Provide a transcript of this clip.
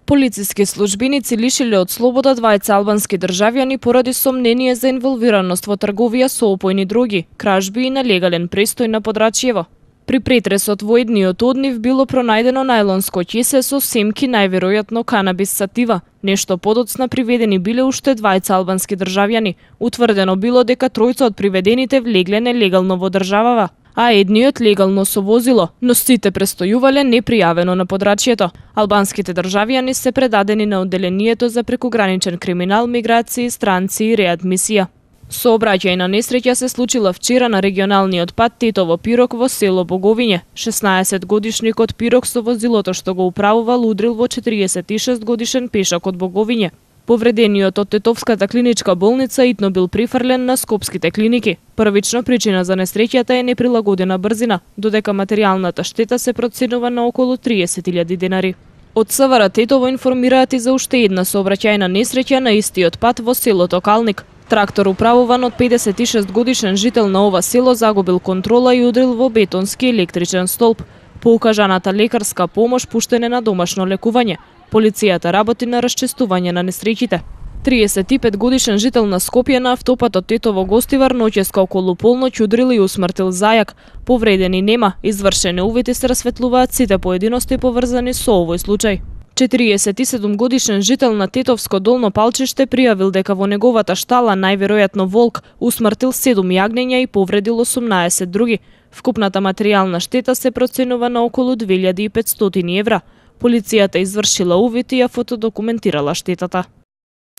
Полициски службеници лишиле од слобода двајца албански државјани поради сомнение за инволвираност во трговија со опојни дроги, кражби и нелегален престој на Подрачјево. При претресот во едниот од нив било пронајдено најлонско ќесе со семки најверојатно канабис сатива. Нешто подоцна приведени биле уште двајца албански државјани. Утврдено било дека тројца од приведените влегле нелегално во државава, а едниот легално со возило, но сите престојувале непријавено на Подрачјето. Албанските државјани се предадени на одделението за прекуграничен криминал, миграција, странци и реадмисија. Сообраќајна несреќа се случила вчера на регионалниот пат Тетово Пирок во село Боговиње. 16-годишникот Пирок со возилото што го управувал удрил во 46-годишен пешак од Боговиње. Повредениот од Тетовската клиничка болница итно бил прифрлен на скопските клиники. Првично причина за несреќата е неприлагодена брзина, додека материјалната штета се проценува на околу 30.000 денари. Од СВР Тетово информираат и за уште една сообраќајна несреќа на истиот пат во селото Калник. Трактор управуван од 56-годишен жител на ова село загубил контрола и удрил во бетонски електричен столб. По укажаната лекарска помош пуштен е на домашно лекување. Полицијата работи на расчистување на несреќите. 35-годишен жител на Скопје на автопатот Тетово Гостивар ноќеска околу полноќ удрил и усмртил зајак. Повредени нема, извршени увити се расветлуваат сите поединости поврзани со овој случај. 47-годишен жител на Тетовско долно Палчиште пријавил дека во неговата штала најверојатно волк усмртил 7 јагнења и повредил 18 други. Вкупната материјална штета се проценува на околу 2500 евра. Полицијата извршила увид и ја фотодокументирала штетата.